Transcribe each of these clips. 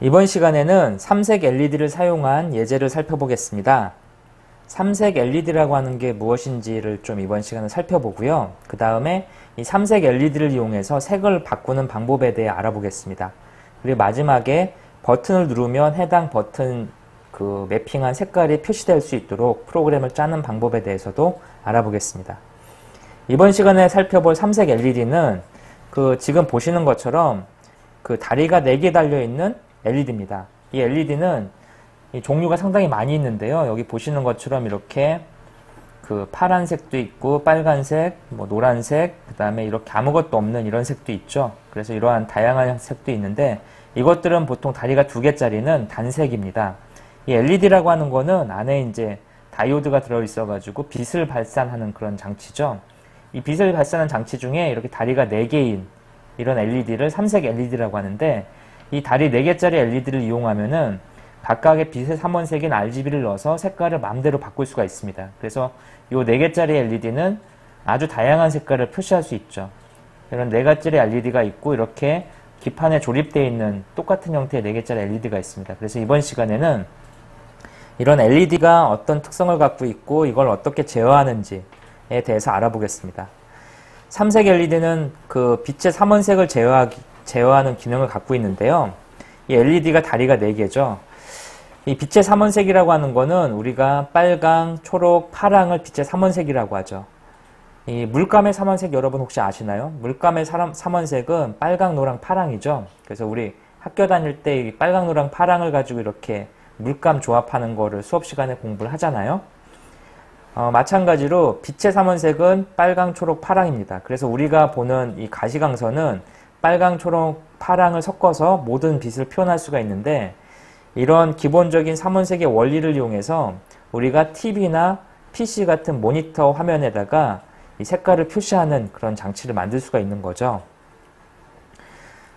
이번 시간에는 삼색 LED를 사용한 예제를 살펴보겠습니다. 삼색 LED라고 하는 게 무엇인지를 좀 이번 시간에 살펴보고요. 그 다음에 이 삼색 LED를 이용해서 색을 바꾸는 방법에 대해 알아보겠습니다. 그리고 마지막에 버튼을 누르면 해당 버튼 그 매핑한 색깔이 표시될 수 있도록 프로그램을 짜는 방법에 대해서도 알아보겠습니다. 이번 시간에 살펴볼 삼색 LED는 지금 보시는 것처럼 다리가 4개 달려있는 LED입니다. 이 LED는 종류가 상당히 많이 있는데요. 여기 보시는 것처럼 이렇게 파란색도 있고 빨간색, 노란색, 그 다음에 이렇게 아무것도 없는 이런 색도 있죠. 그래서 이러한 다양한 색도 있는데 이것들은 보통 다리가 2개짜리는 단색입니다. 이 LED라고 하는 거는 안에 이제 다이오드가 들어있어 가지고 빛을 발산하는 그런 장치죠. 이 빛을 발산하는 장치 중에 이렇게 다리가 4개인 이런 LED를 삼색 LED라고 하는데 이 다리 4개짜리 LED를 이용하면은 각각의 빛의 삼원색인 RGB를 넣어서 색깔을 마음대로 바꿀 수가 있습니다. 그래서 이 4개짜리 LED는 아주 다양한 색깔을 표시할 수 있죠. 이런 4개짜리 LED가 있고 이렇게 기판에 조립되어 있는 똑같은 형태의 4개짜리 LED가 있습니다. 그래서 이번 시간에는 이런 LED가 어떤 특성을 갖고 있고 이걸 어떻게 제어하는지에 대해서 알아보겠습니다. 삼색 LED는 빛의 삼원색을 제어하는 기능을 갖고 있는데요. 이 LED가 다리가 4개죠. 이 빛의 삼원색이라고 하는 거는 우리가 빨강, 초록, 파랑을 빛의 삼원색이라고 하죠. 이 물감의 삼원색 여러분 혹시 아시나요? 물감의 삼원색은 빨강, 노랑, 파랑이죠. 그래서 우리 학교 다닐 때 이 빨강, 노랑, 파랑을 가지고 이렇게 물감 조합하는 거를 수업 시간에 공부를 하잖아요. 마찬가지로 빛의 삼원색은 빨강, 초록, 파랑입니다. 그래서 우리가 보는 이 가시광선은 빨강, 초록, 파랑을 섞어서 모든 빛을 표현할 수가 있는데 이런 기본적인 삼원색의 원리를 이용해서 우리가 TV나 PC 같은 모니터 화면에다가 이 색깔을 표시하는 그런 장치를 만들 수가 있는 거죠.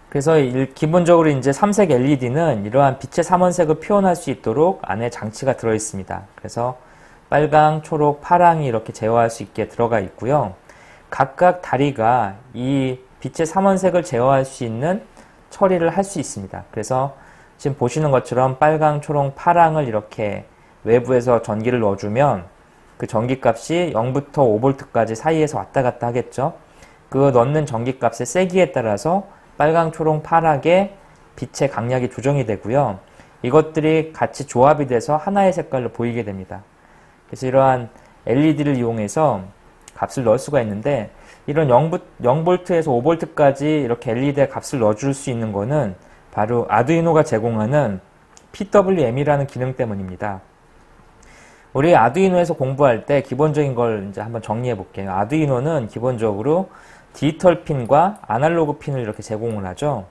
그래서 기본적으로 이제 삼색 LED는 이러한 빛의 삼원색을 표현할 수 있도록 안에 장치가 들어 있습니다. 그래서 빨강, 초록, 파랑이 이렇게 제어할 수 있게 들어가 있고요. 각각 다리가 이 빛의 삼원색을 제어할 수 있는 처리를 할 수 있습니다. 그래서 지금 보시는 것처럼 빨강, 초록, 파랑을 이렇게 외부에서 전기를 넣어주면 그 전기값이 0부터 5V까지 사이에서 왔다 갔다 하겠죠. 그 넣는 전기값의 세기에 따라서 빨강, 초록, 파랑의 빛의 강약이 조정이 되고요. 이것들이 같이 조합이 돼서 하나의 색깔로 보이게 됩니다. 그래서 이러한 LED를 이용해서 값을 넣을 수가 있는데 이런 0V에서 5V까지 이렇게 LED에 값을 넣어줄 수 있는 거는 바로 아두이노가 제공하는 PWM이라는 기능 때문입니다. 우리 아두이노에서 공부할 때 기본적인 걸 이제 한번 정리해 볼게요. 아두이노는 기본적으로 디지털 핀과 아날로그 핀을 이렇게 제공을 하죠.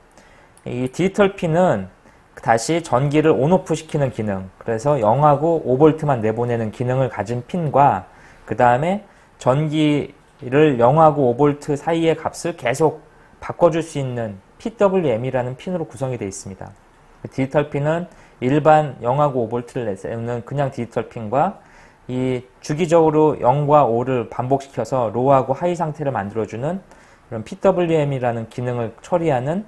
이 디지털 핀은 다시 전기를 온오프 시키는 기능, 그래서 0하고 5V만 내보내는 기능을 가진 핀과 그 다음에 전기를 0하고 5V 사이의 값을 계속 바꿔줄 수 있는 PWM이라는 핀으로 구성이 되어 있습니다. 디지털 핀은 일반 0하고 5V를 내는 그냥 디지털 핀과 이 주기적으로 0과 5를 반복시켜서 로우하고 하이 상태를 만들어주는 그런 PWM이라는 기능을 처리하는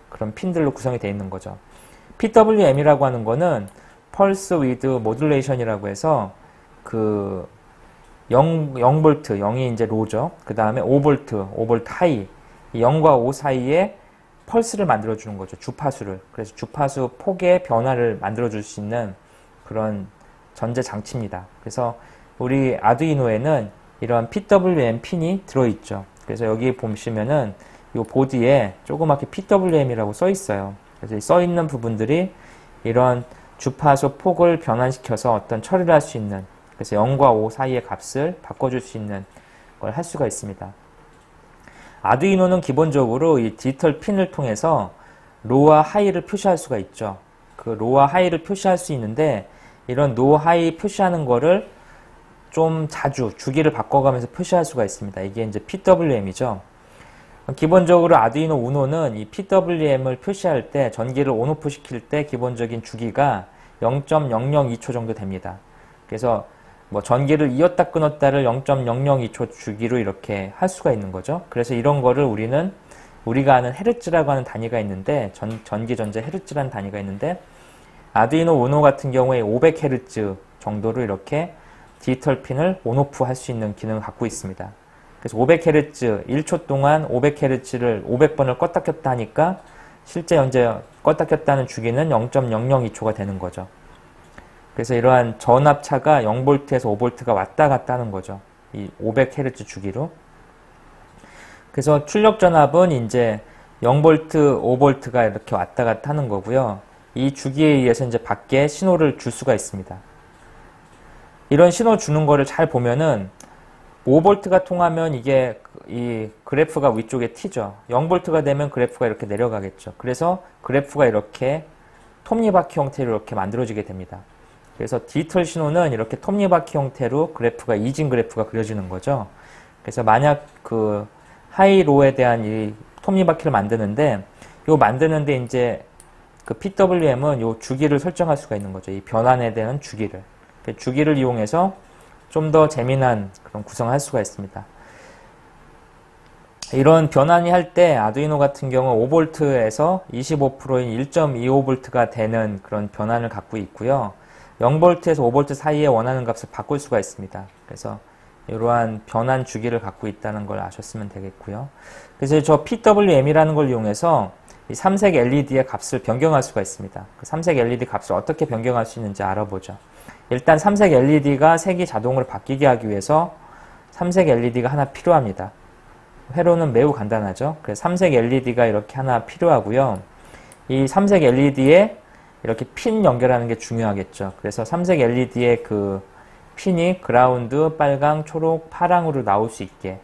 그런 핀들로 구성이 되어 있는 거죠. PWM이라고 하는 거는 Pulse Width Modulation이라고 해서 0V, 0이 이제 로우죠. 그 다음에 5V, 5V 하이, 0과 5 사이에 펄스를 만들어주는 거죠. 주파수를. 그래서 주파수 폭의 변화를 만들어줄 수 있는 그런 전제 장치입니다. 그래서 우리 아두이노에는 이런 PWM 핀이 들어있죠. 그래서 여기 보시면은 이 보드에 조그맣게 PWM이라고 써 있어요. 그래서 써 있는 부분들이 이런 주파수 폭을 변환시켜서 어떤 처리를 할 수 있는, 그래서 0과 5 사이의 값을 바꿔줄 수 있는 걸 할 수가 있습니다. 아두이노는 기본적으로 이 디지털 핀을 통해서 로우와 하이를 표시할 수가 있죠. 그 로우와 하이를 표시할 수 있는데 이런 로우 하이 표시하는 거를 좀 자주 주기를 바꿔가면서 표시할 수가 있습니다. 이게 이제 PWM이죠. 기본적으로 아두이노 우노는 이 PWM을 표시할 때 전기를 온오프 시킬 때 기본적인 주기가 0.002초 정도 됩니다. 그래서 전기를 이었다 끊었다를 0.002초 주기로 이렇게 할 수가 있는 거죠. 그래서 이런 거를 우리는 우리가 아는 헤르츠라고 하는 단위가 있는데 전기, 전자, 헤르츠라는 단위가 있는데 아두이노 우노 같은 경우에 500Hz 정도로 이렇게 디지털 핀을 온오프 할 수 있는 기능을 갖고 있습니다. 그래서 500Hz, 1초 동안 500Hz를 500번을 껐다 켰다 하니까 실제 현재 껐다 켰다는 주기는 0.002초가 되는 거죠. 그래서 이러한 전압차가 0V에서 5V가 왔다 갔다 하는 거죠. 이 500Hz 주기로. 그래서 출력 전압은 이제 0V, 5V가 이렇게 왔다 갔다 하는 거고요. 이 주기에 의해서 이제 밖에 신호를 줄 수가 있습니다. 이런 신호 주는 거를 잘 보면은 5V가 통하면 이게 이 그래프가 위쪽에 튀죠. 0V가 되면 그래프가 이렇게 내려가겠죠. 그래서 그래프가 이렇게 톱니바퀴 형태로 이렇게 만들어지게 됩니다. 그래서 디지털 신호는 이렇게 톱니바퀴 형태로 그래프가 이진 그래프가 그려지는 거죠. 그래서 만약 그 하이로에 대한 이 톱니바퀴를 만드는데 요 만드는데 이제 그 PWM은 요 주기를 설정할 수가 있는 거죠. 이 변환에 대한 주기를. 그 주기를 이용해서 좀 더 재미난 그런 구성을 할 수가 있습니다. 이런 변환이 할 때 아두이노 같은 경우 5V에서 25%인 1.25V가 되는 그런 변환을 갖고 있고요. 0V에서 5V 사이에 원하는 값을 바꿀 수가 있습니다. 그래서 이러한 변환 주기를 갖고 있다는 걸 아셨으면 되겠고요. 그래서 저 PWM이라는 걸 이용해서 이 삼색 LED의 값을 변경할 수가 있습니다. 그 삼색 LED 값을 어떻게 변경할 수 있는지 알아보죠. 일단 삼색 LED가 색이 자동으로 바뀌게 하기 위해서 삼색 LED가 하나 필요합니다. 회로는 매우 간단하죠. 그래서 삼색 LED가 이렇게 하나 필요하고요. 이 삼색 LED에 이렇게 핀 연결하는 게 중요하겠죠. 그래서 삼색 LED의 그 핀이 그라운드, 빨강, 초록, 파랑으로 나올 수 있게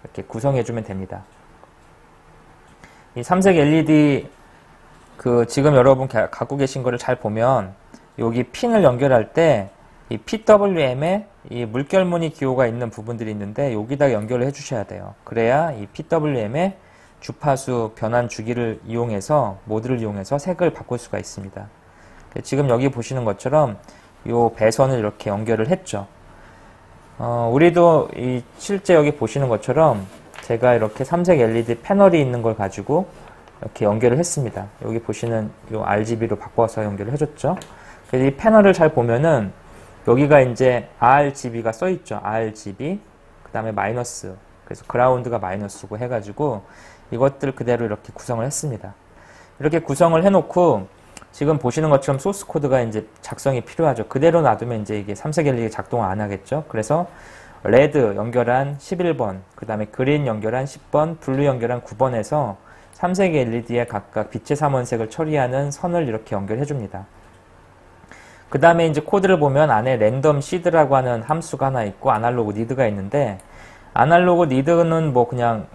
이렇게 구성해주면 됩니다. 이 삼색 LED 그 지금 여러분 갖고 계신 거를 잘 보면 여기 핀을 연결할 때 이 PWM에 이 물결무늬 기호가 있는 부분들이 있는데 여기다 연결을 해주셔야 돼요. 그래야 이 PWM의 주파수 변환 주기를 이용해서 모드를 이용해서 색을 바꿀 수가 있습니다. 지금 여기 보시는 것처럼 요 배선을 이렇게 연결을 했죠. 우리도 이 실제 여기 보시는 것처럼 제가 이렇게 삼색 LED 패널이 있는 걸 가지고 이렇게 연결을 했습니다. 여기 보시는 요 RGB로 바꿔서 연결을 해줬죠. 그래서 이 패널을 잘 보면은 여기가 이제 RGB가 써있죠. RGB 그 다음에 마이너스, 그래서 그라운드가 마이너스고 해가지고 이것들 그대로 이렇게 구성을 했습니다. 이렇게 구성을 해놓고 지금 보시는 것처럼 소스 코드가 이제 작성이 필요하죠. 그대로 놔두면 이제 이게 삼색 LED 작동을 안 하겠죠. 그래서 레드 연결한 11번, 그 다음에 그린 연결한 10번, 블루 연결한 9번에서 삼색 LED에 각각 빛의 삼원색을 처리하는 선을 이렇게 연결해 줍니다. 그 다음에 이제 코드를 보면 안에 랜덤 시드라고 하는 함수가 하나 있고 아날로그 니드가 있는데, 아날로그 니드는 뭐 그냥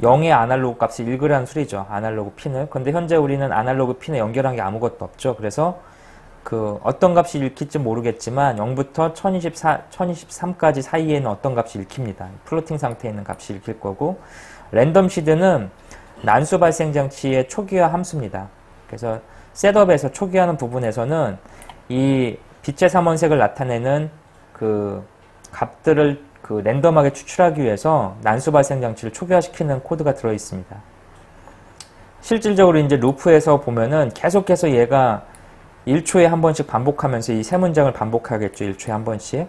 0의 아날로그 값을 읽으라는 소리죠. 아날로그 핀을. 근데 현재 우리는 아날로그 핀에 연결한 게 아무것도 없죠. 그래서 그 어떤 값이 읽힐지 모르겠지만 0부터 1023까지 사이에는 어떤 값이 읽힙니다. 플로팅 상태에 있는 값이 읽힐 거고, 랜덤 시드는 난수 발생 장치의 초기화 함수입니다. 그래서 셋업에서 초기화하는 부분에서는 이 빛의 삼원색을 나타내는 그 값들을 그 랜덤하게 추출하기 위해서 난수 발생 장치를 초기화시키는 코드가 들어 있습니다. 실질적으로 이제 루프에서 보면은 계속해서 얘가 1초에 한 번씩 반복하면서 이 세 문장을 반복하겠죠. 1초에 한 번씩.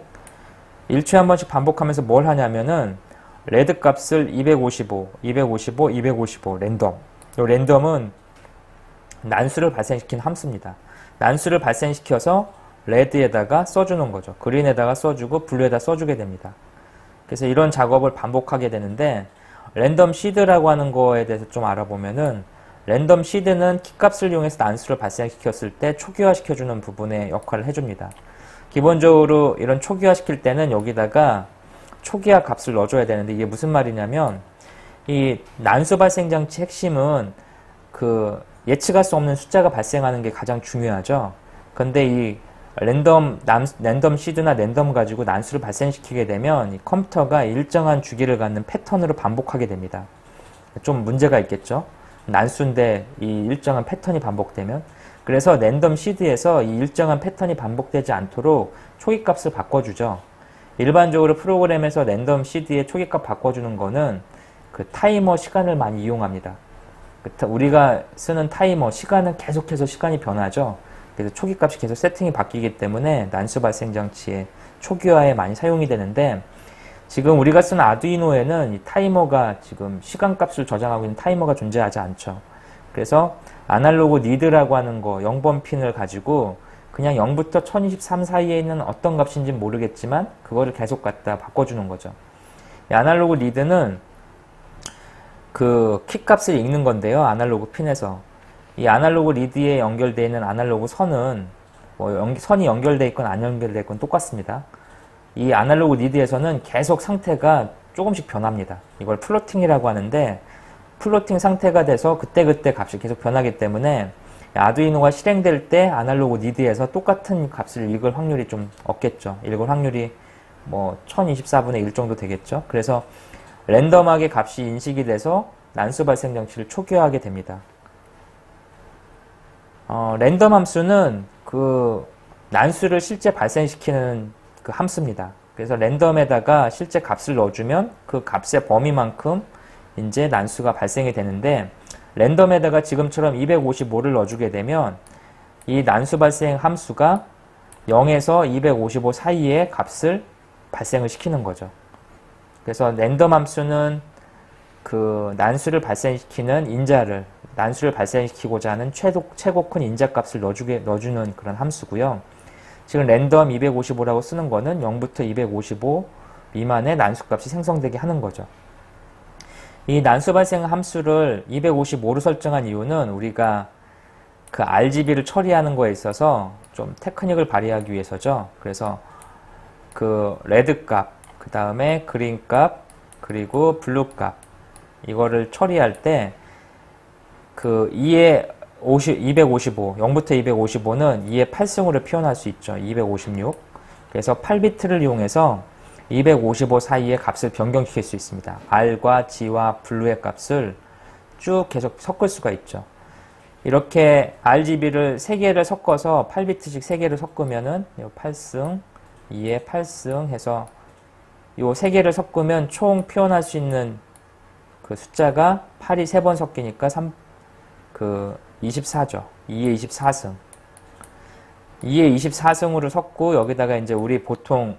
1초에 한 번씩 반복하면서 뭘 하냐면은 레드 값을 255, 255, 255 랜덤. 이 랜덤은 난수를 발생시킨 함수입니다. 난수를 발생시켜서 레드에다가 써주는 거죠. 그린에다가 써주고 블루에다 써주게 됩니다. 그래서 이런 작업을 반복하게 되는데, 랜덤 시드라고 하는 거에 대해서 좀 알아보면은 랜덤 시드는 키값을 이용해서 난수를 발생시켰을 때 초기화시켜주는 부분의 역할을 해줍니다. 기본적으로 이런 초기화시킬 때는 여기다가 초기화 값을 넣어줘야 되는데, 이게 무슨 말이냐면 이 난수 발생 장치 핵심은 그 예측할 수 없는 숫자가 발생하는 게 가장 중요하죠. 근데 이 랜덤 시드나 랜덤 가지고 난수를 발생시키게 되면 이 컴퓨터가 일정한 주기를 갖는 패턴으로 반복하게 됩니다. 좀 문제가 있겠죠. 난수인데 이 일정한 패턴이 반복되면. 그래서 랜덤 시드에서 이 일정한 패턴이 반복되지 않도록 초기값을 바꿔주죠. 일반적으로 프로그램에서 랜덤 시드의 초기값 바꿔주는 거는 그 타이머 시간을 많이 이용합니다. 우리가 쓰는 타이머 시간은 계속해서 시간이 변하죠. 그래서 초기 값이 계속 세팅이 바뀌기 때문에 난수 발생 장치의 초기화에 많이 사용이 되는데, 지금 우리가 쓰는 아두이노에는 이 타이머가 지금 시간 값을 저장하고 있는 타이머가 존재하지 않죠. 그래서 아날로그 니드라고 하는 거 0번 핀을 가지고 그냥 0부터 1023 사이에 있는 어떤 값인지는 모르겠지만 그거를 계속 갖다 바꿔주는 거죠. 이 아날로그 니드는 그 키 값을 읽는 건데요. 아날로그 핀에서. 이 아날로그 리드에 연결되어 있는 아날로그 선은 선이 연결되어 있건 안 연결되어 있건 똑같습니다. 이 아날로그 리드에서는 계속 상태가 조금씩 변합니다. 이걸 플로팅이라고 하는데, 플로팅 상태가 돼서 그때그때 값이 계속 변하기 때문에 아두이노가 실행될 때 아날로그 리드에서 똑같은 값을 읽을 확률이 좀 없겠죠. 읽을 확률이 뭐 1024분의 1 정도 되겠죠. 그래서 랜덤하게 값이 인식이 돼서 난수 발생 장치를 초기화하게 됩니다. 랜덤 함수는 그 난수를 실제 발생시키는 그 함수입니다. 그래서 랜덤에다가 실제 값을 넣어주면 그 값의 범위만큼 이제 난수가 발생이 되는데, 랜덤에다가 지금처럼 255를 넣어주게 되면 이 난수 발생 함수가 0에서 255 사이에 값을 발생을 시키는 거죠. 그래서 랜덤 함수는 그 난수를 발생시키는 인자를, 난수를 발생시키고자 하는 최고 큰 인자값을 넣어주는 그런 함수고요. 지금 랜덤 255라고 쓰는 거는 0부터 255 미만의 난수값이 생성되게 하는 거죠. 이 난수 발생 함수를 255로 설정한 이유는 우리가 그 RGB를 처리하는 거에 있어서 좀 테크닉을 발휘하기 위해서죠. 그래서 그 레드 값, 그 다음에 그린 값, 그리고 블루 값, 이거를 처리할 때 그 255, 0부터 255는 2의 8승으로 표현할 수 있죠. 256. 그래서 8비트를 이용해서 255 사이의 값을 변경시킬 수 있습니다. R과 G와 블루의 값을 쭉 계속 섞을 수가 있죠. 이렇게 RGB를 3개를 섞어서 8비트씩 3개를 섞으면은 8승, 2의 8승 해서 요 3개를 섞으면 총 표현할 수 있는 그 숫자가 8이 3번 섞이니까 24죠. 2의 24승. 2의 24승으로 섞고 여기다가 이제 우리 보통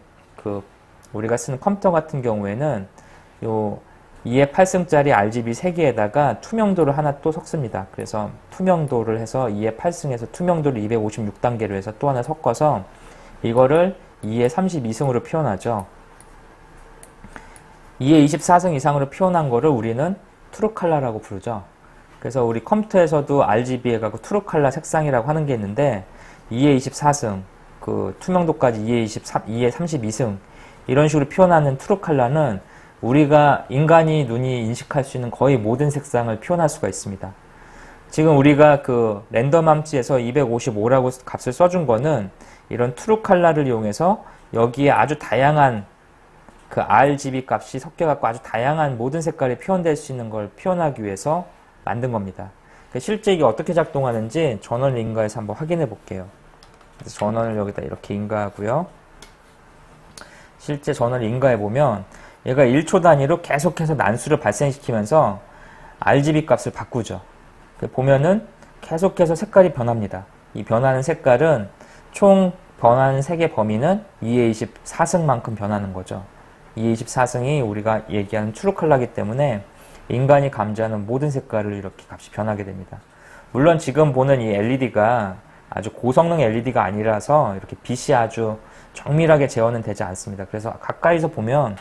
우리가 쓰는 컴퓨터 같은 경우에는 요 2의 8승짜리 RGB 3개에다가 투명도를 하나 또 섞습니다. 그래서 투명도를 해서 2의 8승에서 투명도를 256단계로 해서 또 하나 섞어서 이거를 2의 32승으로 표현하죠. 2의 24승 이상으로 표현한 거를 우리는 트루칼라라고 부르죠. 그래서 우리 컴퓨터에서도 RGB에 가고 트루칼라 색상이라고 하는 게 있는데 2의 24승, 그 투명도까지 2의 32승 이런 식으로 표현하는 트루칼라는 우리가 인간이 눈이 인식할 수 있는 거의 모든 색상을 표현할 수가 있습니다. 지금 우리가 그 랜덤 함수에서 255라고 값을 써준 거는 이런 트루칼라를 이용해서 여기에 아주 다양한 그 RGB 값이 섞여갖고 아주 다양한 모든 색깔이 표현될 수 있는 걸 표현하기 위해서 만든 겁니다. 실제 이게 어떻게 작동하는지 전원을 인가해서 한번 확인해 볼게요. 그래서 전원을 여기다 이렇게 인가하고요. 실제 전원을 인가해 보면 얘가 1초 단위로 계속해서 난수를 발생시키면서 RGB 값을 바꾸죠. 보면은 계속해서 색깔이 변합니다. 이 변하는 색깔은 총 변하는 색의 범위는 2의 24승만큼 변하는 거죠. 2의 24승이 우리가 얘기하는 트루칼라이기 때문에 인간이 감지하는 모든 색깔을 이렇게 값이 변하게 됩니다. 물론 지금 보는 이 LED가 아주 고성능 LED가 아니라서 이렇게 빛이 아주 정밀하게 제어는 되지 않습니다. 그래서 가까이서 보면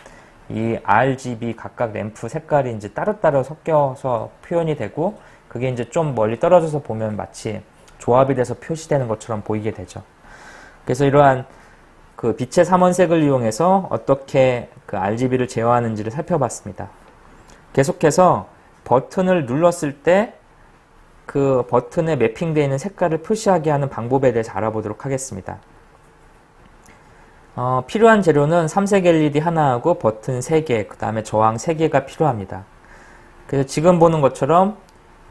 이 RGB 각각 램프 색깔이 이제 따로따로 섞여서 표현이 되고 그게 이제 좀 멀리 떨어져서 보면 마치 조합이 돼서 표시되는 것처럼 보이게 되죠. 그래서 이러한 그 빛의 삼원색을 이용해서 어떻게 그 RGB를 제어하는지를 살펴봤습니다. 계속해서 버튼을 눌렀을 때 그 버튼에 매핑되어 있는 색깔을 표시하게 하는 방법에 대해서 알아보도록 하겠습니다. 필요한 재료는 삼색 LED 하나하고 버튼 3개, 그 다음에 저항 3개가 필요합니다. 그래서 지금 보는 것처럼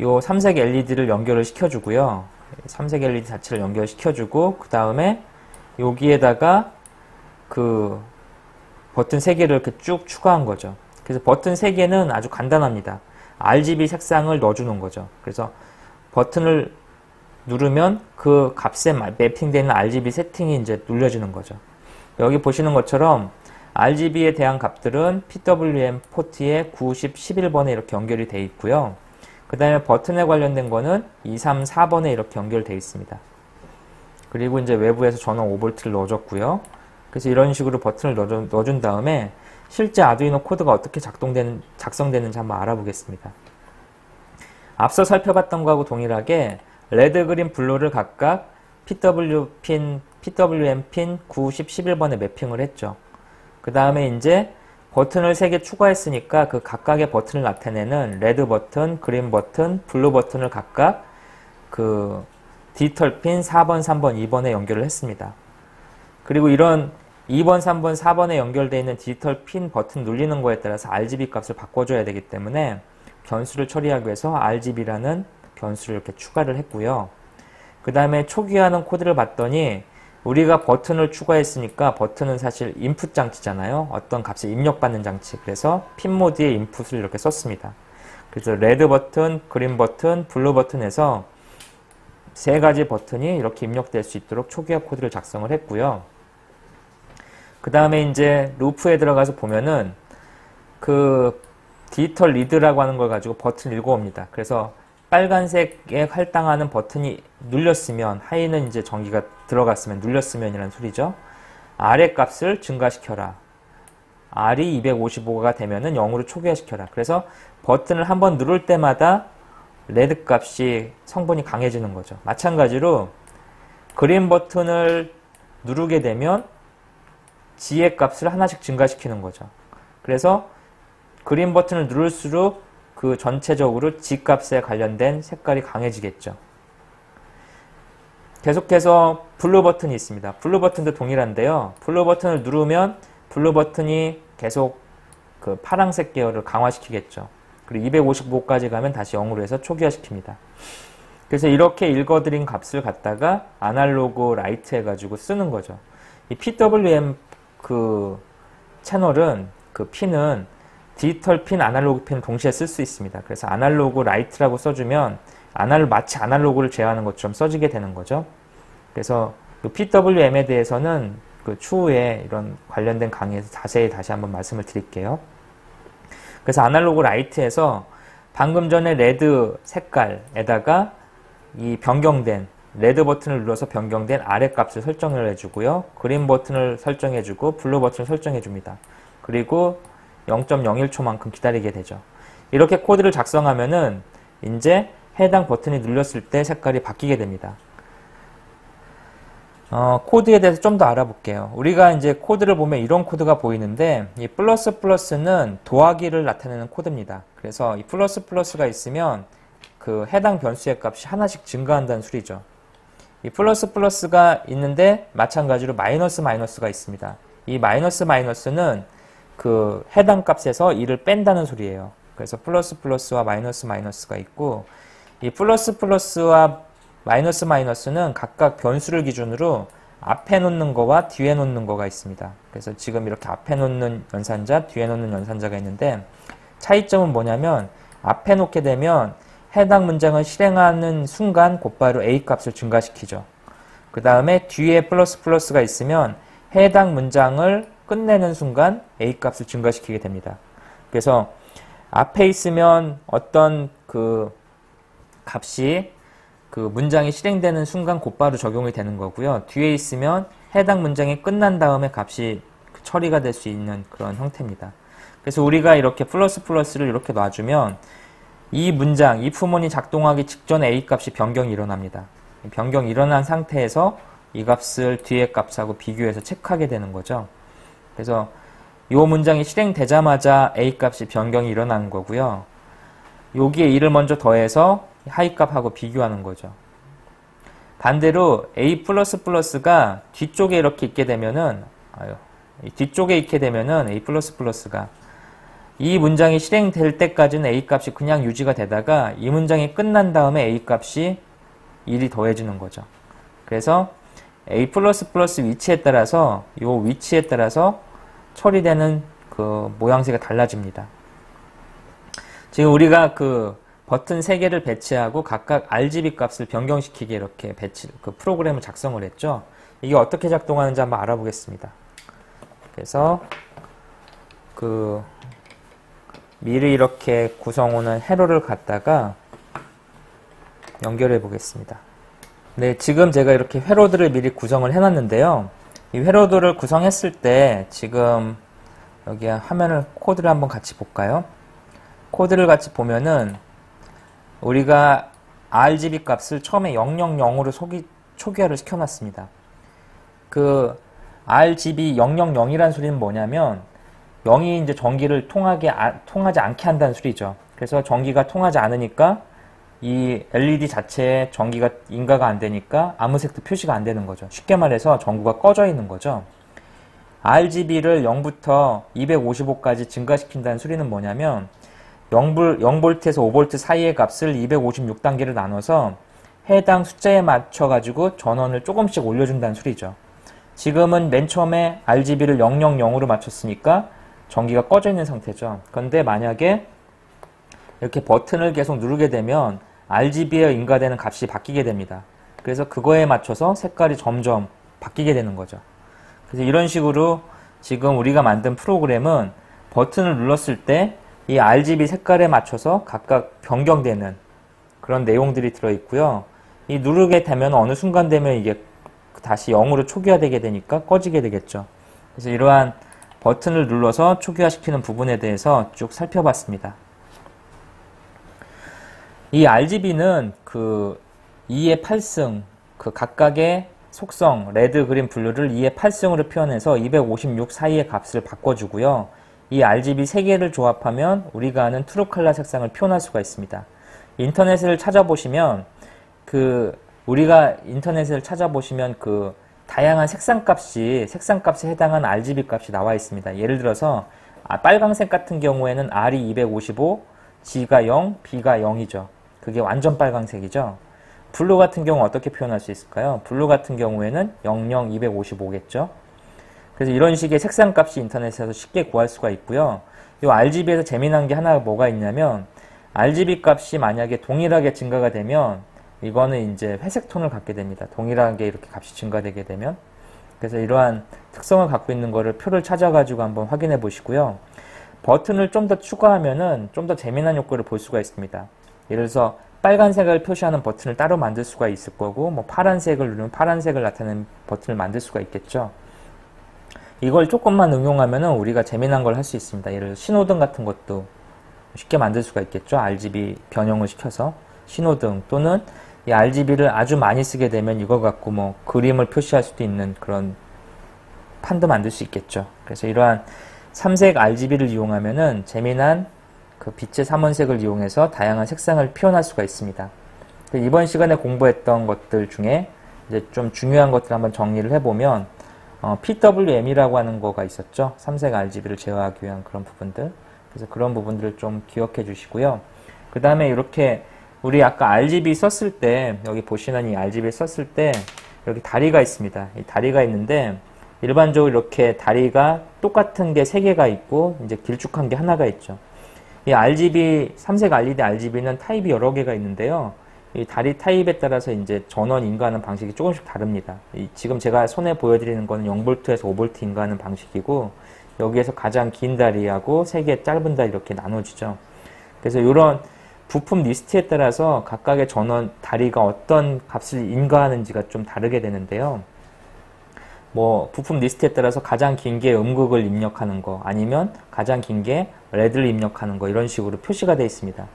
요 삼색 LED를 연결을 시켜주고요. 삼색 LED 자체를 연결시켜주고 그 다음에 여기에다가 그 버튼 3개를 이렇게 쭉 추가한 거죠. 그래서 버튼 3개는 아주 간단합니다. RGB 색상을 넣어주는 거죠. 그래서 버튼을 누르면 그 값에 매핑되는 RGB 세팅이 이제 눌려지는 거죠. 여기 보시는 것처럼 RGB에 대한 값들은 PWM 포트에 90, 11번에 이렇게 연결이 되어 있고요. 그 다음에 버튼에 관련된 거는 2, 3, 4번에 이렇게 연결되어 있습니다. 그리고 이제 외부에서 전원 5V를 넣어줬고요. 그래서 이런 식으로 버튼을 넣어준 다음에 실제 아두이노 코드가 어떻게 작성되는지 한번 알아보겠습니다. 앞서 살펴봤던 거하고 동일하게 레드, 그린, 블루를 각각 PWM 핀 9, 10, 11번에 매핑을 했죠. 그 다음에 이제 버튼을 3개 추가했으니까 그 각각의 버튼을 나타내는 레드 버튼, 그린 버튼, 블루 버튼을 각각 그 디지털 핀 4번, 3번, 2번에 연결을 했습니다. 그리고 이런 2번, 3번, 4번에 연결되어 있는 디지털 핀 버튼 눌리는 거에 따라서 RGB 값을 바꿔줘야 되기 때문에 변수를 처리하기 위해서 RGB라는 변수를 이렇게 추가를 했고요. 그 다음에 초기화하는 코드를 봤더니 우리가 버튼을 추가했으니까 버튼은 사실 인풋 장치잖아요. 어떤 값을 입력받는 장치. 그래서 핀 모드에 인풋을 이렇게 썼습니다. 그래서 레드 버튼, 그린 버튼, 블루 버튼에서 3가지 버튼이 이렇게 입력될 수 있도록 초기화 코드를 작성을 했고요. 그 다음에 이제 루프에 들어가서 보면은 그 디지털 리드라고 하는 걸 가지고 버튼을 읽어옵니다. 그래서 빨간색에 할당하는 버튼이 눌렸으면, 하이는 이제 전기가 들어갔으면 눌렸으면 이라는 소리죠. R의 값을 증가시켜라. R이 255가 되면은 0으로 초기화시켜라. 그래서 버튼을 한번 누를 때마다 레드 값이 성분이 강해지는 거죠. 마찬가지로 그린 버튼을 누르게 되면 G의 값을 하나씩 증가시키는 거죠. 그래서 그린 버튼을 누를수록 그 전체적으로 G 값에 관련된 색깔이 강해지겠죠. 계속해서 블루 버튼이 있습니다. 블루 버튼도 동일한데요. 블루 버튼을 누르면 블루 버튼이 계속 그 파란색 계열을 강화시키겠죠. 그리고 255까지 가면 다시 0으로 해서 초기화시킵니다. 그래서 이렇게 읽어드린 값을 갖다가 아날로그 라이트 해가지고 쓰는 거죠. 이 PWM 그 채널은, 그 핀은 디지털 핀, 아날로그 핀을 동시에 쓸 수 있습니다. 그래서 아날로그 라이트라고 써주면 마치 아날로그를 제어하는 것처럼 써지게 되는 거죠. 그래서 그 PWM에 대해서는 그 추후에 이런 관련된 강의에서 자세히 다시 한번 말씀을 드릴게요. 그래서 아날로그 라이트에서 방금 전에 레드 색깔에다가 이 변경된 레드 버튼을 눌러서 변경된 R의 값을 설정을 해주고요. 그린 버튼을 설정해주고 블루 버튼을 설정해줍니다. 그리고 0.01초만큼 기다리게 되죠. 이렇게 코드를 작성하면은 이제 해당 버튼이 눌렸을 때 색깔이 바뀌게 됩니다. 코드에 대해서 좀 더 알아볼게요. 우리가 이제 코드를 보면 이런 코드가 보이는데, 이 플러스는 더하기를 나타내는 코드입니다. 그래서 이 플러스가 있으면 그 해당 변수의 값이 하나씩 증가한다는 소리죠. 이 플러스가 있는데 마찬가지로 마이너스가 있습니다. 이 마이너스는 그 해당 값에서 1을 뺀다는 소리예요. 그래서 플러스와 마이너스가 있고, 이 플러스와 마이너스는 각각 변수를 기준으로 앞에 놓는 거와 뒤에 놓는 거가 있습니다. 그래서 지금 이렇게 앞에 놓는 연산자, 뒤에 놓는 연산자가 있는데, 차이점은 뭐냐면 앞에 놓게 되면 해당 문장을 실행하는 순간 곧바로 A 값을 증가시키죠. 그 다음에 뒤에 플러스가 있으면 해당 문장을 끝내는 순간 A 값을 증가시키게 됩니다. 그래서 앞에 있으면 어떤 그 값이 그 문장이 실행되는 순간 곧바로 적용이 되는 거고요. 뒤에 있으면 해당 문장이 끝난 다음에 값이 처리가 될 수 있는 그런 형태입니다. 그래서 우리가 이렇게 플러스를 이렇게 놔주면 이 문장, if 문이 작동하기 직전에 A 값이 변경이 일어납니다. 변경이 일어난 상태에서 이 값을 뒤에 값하고 비교해서 체크하게 되는 거죠. 그래서 이 문장이 실행되자마자 A 값이 변경이 일어나는 거고요. 여기에 1을 먼저 더해서 하이 값하고 비교하는 거죠. 반대로 A++가 뒤쪽에 이렇게 있게 되면은, 뒤쪽에 있게 되면은 A++가 이 문장이 실행될 때까지는 A 값이 그냥 유지가 되다가 이 문장이 끝난 다음에 A 값이 1이 더해지는 거죠. 그래서 A++ 위치에 따라서 처리되는 그 모양새가 달라집니다. 지금 우리가 그 버튼 3개를 배치하고 각각 RGB 값을 변경시키게 이렇게 그 프로그램을 작성을 했죠. 이게 어떻게 작동하는지 한번 알아보겠습니다. 그래서 미리 이렇게 구성호는 회로를 갖다가 연결해 보겠습니다. 네, 지금 제가 이렇게 회로들을 미리 구성을 해놨는데요. 이 회로들을 구성했을 때 지금 여기 화면을 코드를 한번 같이 볼까요? 코드를 같이 보면은 우리가 RGB 값을 처음에 000으로 초기화를 시켜놨습니다. 그 RGB 000이라는 소리는 뭐냐면 0이 이제 전기를 통하지 않게 한다는 소리죠. 그래서 전기가 통하지 않으니까 이 LED 자체에 전기가 인가가 안 되니까 아무 색도 표시가 안 되는 거죠. 쉽게 말해서 전구가 꺼져 있는 거죠. RGB를 0부터 255까지 증가시킨다는 소리는 뭐냐면 0V에서 5V 사이의 값을 256단계를 나눠서 해당 숫자에 맞춰 가지고 전원을 조금씩 올려준다는 소리죠. 지금은 맨 처음에 RGB를 000으로 맞췄으니까 전기가 꺼져 있는 상태죠. 그런데 만약에 이렇게 버튼을 계속 누르게 되면 RGB에 인가되는 값이 바뀌게 됩니다. 그래서 그거에 맞춰서 색깔이 점점 바뀌게 되는 거죠. 그래서 이런 식으로 지금 우리가 만든 프로그램은 버튼을 눌렀을 때 이 RGB 색깔에 맞춰서 각각 변경되는 그런 내용들이 들어있고요. 이 누르게 되면 어느 순간 되면 이게 다시 0으로 초기화되게 되니까 꺼지게 되겠죠. 그래서 이러한 버튼을 눌러서 초기화시키는 부분에 대해서 쭉 살펴봤습니다. 이 RGB는 그 2의 8승, 그 각각의 속성, 레드, 그린, 블루를 2의 8승으로 표현해서 256 사이의 값을 바꿔주고요. 이 RGB 3개를 조합하면 우리가 아는 트루 컬러 색상을 표현할 수가 있습니다. 인터넷을 찾아보시면 우리가 인터넷을 찾아보시면 그 다양한 색상값에 해당하는 RGB 값이 나와 있습니다. 예를 들어서 빨강색 같은 경우에는 R이 255, G가 0, B가 0이죠. 그게 완전 빨강색이죠. 블루 같은 경우 어떻게 표현할 수 있을까요? 블루 같은 경우에는 00, 255겠죠. 그래서 이런 식의 색상값이 인터넷에서 쉽게 구할 수가 있고요. 이 RGB에서 재미난 게 하나 뭐가 있냐면 RGB 값이 만약에 동일하게 증가가 되면 이거는 이제 회색 톤을 갖게 됩니다. 동일하게 이렇게 값이 증가되게 되면. 그래서 이러한 특성을 갖고 있는 거를 표를 찾아가지고 한번 확인해 보시고요. 버튼을 좀 더 추가하면은 좀 더 재미난 효과를 볼 수가 있습니다. 예를 들어서 빨간색을 표시하는 버튼을 따로 만들 수가 있을 거고, 뭐 파란색을 누르면 파란색을 나타내는 버튼을 만들 수가 있겠죠. 이걸 조금만 응용하면은 우리가 재미난 걸 할 수 있습니다. 예를 들어 신호등 같은 것도 쉽게 만들 수가 있겠죠. RGB 변형을 시켜서 신호등 또는 이 RGB를 아주 많이 쓰게 되면 이거 갖고 뭐 그림을 표시할 수도 있는 그런 판도 만들 수 있겠죠. 그래서 이러한 3색 RGB를 이용하면은 재미난 그 빛의 삼원색을 이용해서 다양한 색상을 표현할 수가 있습니다. 이번 시간에 공부했던 것들 중에 이제 좀 중요한 것들 한번 정리를 해보면 PWM이라고 하는 거가 있었죠. 3색 RGB를 제어하기 위한 그런 부분들. 그래서 그런 부분들을 좀 기억해 주시고요. 그 다음에 이렇게 우리 아까 RGB 썼을 때 여기 보시는 이 RGB 썼을 때 여기 다리가 있습니다. 이 다리가 있는데 일반적으로 이렇게 다리가 똑같은 게 3개가 있고 이제 길쭉한 게 하나가 있죠. 이 RGB, 3색 LED RGB는 타입이 여러 개가 있는데요. 이 다리 타입에 따라서 이제 전원 인가하는 방식이 조금씩 다릅니다. 지금 제가 손에 보여드리는 거는 0V에서 5V 인가하는 방식이고, 여기에서 가장 긴 다리하고 3개 짧은 다리 이렇게 나눠지죠. 그래서 이런 부품 리스트에 따라서 각각의 전원 다리가 어떤 값을 인가하는지가 좀 다르게 되는데요. 뭐 부품 리스트에 따라서 가장 긴 게 음극을 입력하는 거, 아니면 가장 긴 게 레드를 입력하는 거, 이런 식으로 표시가 되어 있습니다.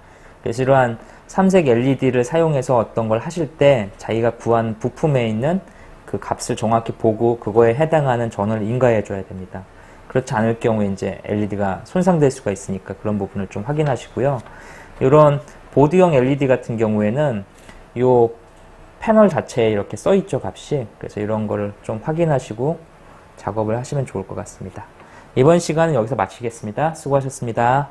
그래서 이러한 3색 LED를 사용해서 어떤 걸 하실 때 자기가 구한 부품에 있는 그 값을 정확히 보고 그거에 해당하는 전원을 인가해 줘야 됩니다. 그렇지 않을 경우에 이제 LED가 손상될 수가 있으니까 그런 부분을 좀 확인하시고요. 이런 보드형 LED 같은 경우에는 요 패널 자체에 이렇게 써 있죠, 값이. 그래서 이런 거를 좀 확인하시고 작업을 하시면 좋을 것 같습니다. 이번 시간은 여기서 마치겠습니다. 수고하셨습니다.